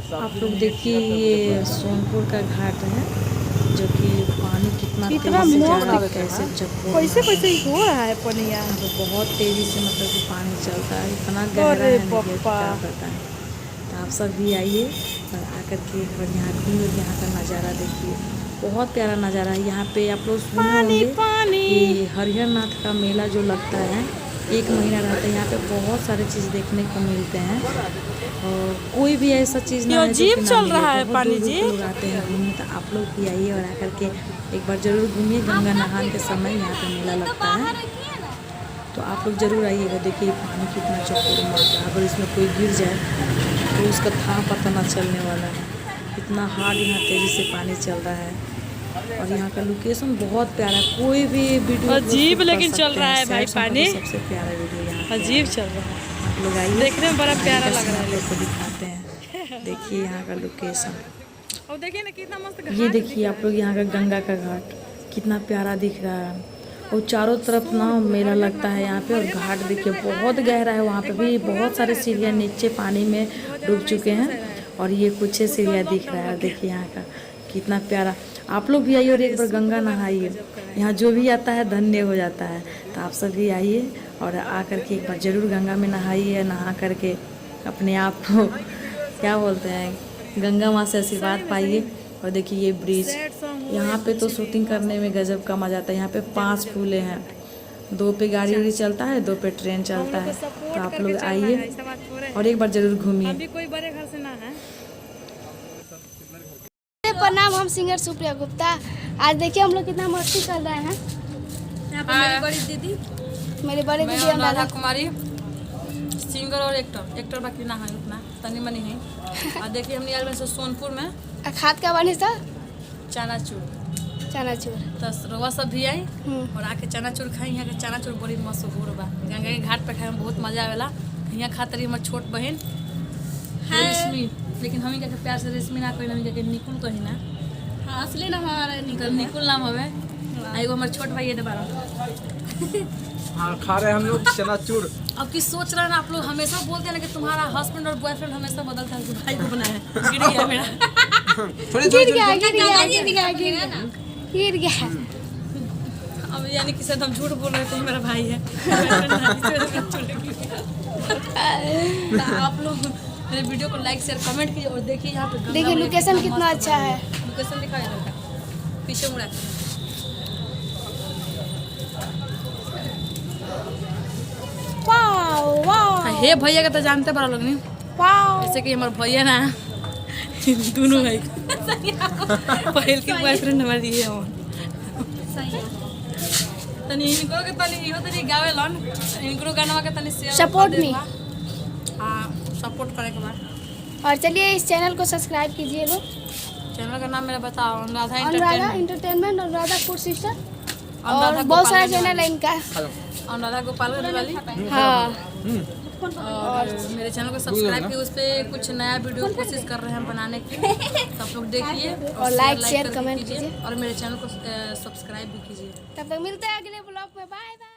आप लोग देखिए ये सोनपुर का घाट है, जो कि पानी कितना तेजी से जा रहा है, कैसे कैसे हो रहा है पानी यहाँ पे बहुत तेजी से मतलब कि पानी चलता है, इतना गहरा है ना कि क्या बताएं। तो आप सब भी आइए और आकर के एक बार यहाँ घूमिए, यहाँ का नज़ारा देखिए, बहुत प्यारा नज़ारा है। यहाँ पे आप लोग सुने होंगे कि हरिहर नाथ का मेला जो लगता है 1 महीना रहता है। यहाँ पे बहुत सारे चीज़ देखने को मिलते हैं और कोई भी ऐसा चीज़ ना है जो कि ना मिले। बहुत दूर दूर लोग आते हैं घूमने, तो आप लोग भी आइए और आकर के एक बार ज़रूर घूमिए। गंगा नहान के समय यहाँ पे मेला लगता है, तो आप लोग ज़रूर आइएगा। देखिए पानी कितना चौकोर मार रहा है, अगर इसमें कोई गिर जाए तो उसका था पता ना चलने वाला है। इतना हार्ड यहाँ तेज़ी से पानी चल रहा है और यहाँ का लोकेशन बहुत प्यारा है। कोई भी वीडियो अजीब लेकिन चल रहा है भाई, पानी सबसे प्यारा वीडियो यहाँ अजीब चल रहा है। आप लोग आइए, देखने में बड़ा प्यारा लग रहा है। लोग को दिखाते हैं। देखिए यहाँ का लोकेशन, और देखिए ना कितना मस्त। ये देखिए आप लोग यहाँ का गंगा का घाट कितना प्यारा दिख रहा है और चारों तरफ ना मेला लगता है यहाँ पे। और घाट देखिए बहुत गहरा है, वहाँ पे भी बहुत सारे सीढ़ियाँ नीचे पानी में डूब चुके हैं और ये कुछ सीढ़ियाँ दिख रहा है। देखिए यहाँ का कितना प्यारा। आप लोग भी आइए और एक बार गंगा नहाइए, यहाँ जो भी आता है धन्य हो जाता है। तो आप सब भी आइए और आकर के एक बार ज़रूर गंगा में नहाइए, नहा करके अपने आप को क्या बोलते हैं गंगा माँ से आशीर्वाद पाइए। और देखिए ये ब्रिज, यहाँ पे तो शूटिंग करने में गजब का मजा आता है। यहाँ पे 5 पुलें हैं, 2 पे गाड़ी उड़ी चलता है, 2 पे ट्रेन चलता है। तो आप लोग आइए और एक बार ज़रूर घूमिए। कोई बड़े घर से ना है। प्रणाम, हम सिंगर सुप्रिया गुप्ता। आज देखिए हम लोग कितना मस्ती कर रहे हैं। मेरी बड़ी दीदी, मेरी बड़ी दीदी राधा कुमारी, सिंगर और एक्टर बाकी ना है, उतना तनी मनी है। और देखिए हमने आगे से सोनपुर में खाद का बने था चनाचूर तो रवा सब भी आई और आके चनाचूर खाई। यहाँ के चनाचूर बड़ी मशहूर बा, गंगा के घाट पे खाए में बहुत मजा आवेला। यहाँ खातर हमार छोट बहन रेशमी, लेकिन हम क्या प्यार से रेशमी ना कही, हम क्या निकुल कही ना। हाँ असली नाम हमारा निकुल नाम हवे। एगो हमारे छोट भाई है हाँ खा रहे हम लोग चनाचूर। अब की सोच रहे हैं आप लोग, हमेशा बोलते हैं ना कि तुम्हारा हस्बैंड और बॉयफ्रेंड हमेशा बदलता है, भाई को बनाया गिर गया मेरा। गिर गया। अब यानी कि शायद हम झूठ बोल रहे थे, मेरा भाई है। आप लोग मेरे वीडियो को लाइक शेयर कमेंट कीजिए और देखिए यहाँ पे देखिए लोकेशन कितना अच्छा है। लोकेशन दिखा इधर का, पीछे मुड़ा हे भैया का तो जानते बड़ा लोग नहीं, जैसे कि हमारे भैया ना दोनों है पहल के बॉयफ्रेंड हमारे ये हो तनी इनको के तनी इहो तनी गावे लन इनको गाना के तनी शेयर सपोर्ट मी। हां सपोर्ट करे के बाद। और चलिए इस चैनल को सब्सक्राइब कीजिए लोग। चैनल का नाम मेरा बताओ, Anuradha entertainment, Anuradha food sister और बहुत सारा चैनल है इनका। अनुराधा गोपाल वाली। हाँ और मेरे चैनल को सब्सक्राइब कीजिए, उस पर कुछ नया वीडियो कोशिश कर रहे हैं बनाने की, तो आप लोग देखिए और लाइक शेयर कमेंट कीजिए और मेरे चैनल को सब्सक्राइब भी कीजिए। तब तक मिलते हैं अगले ब्लॉग में। Bye bye.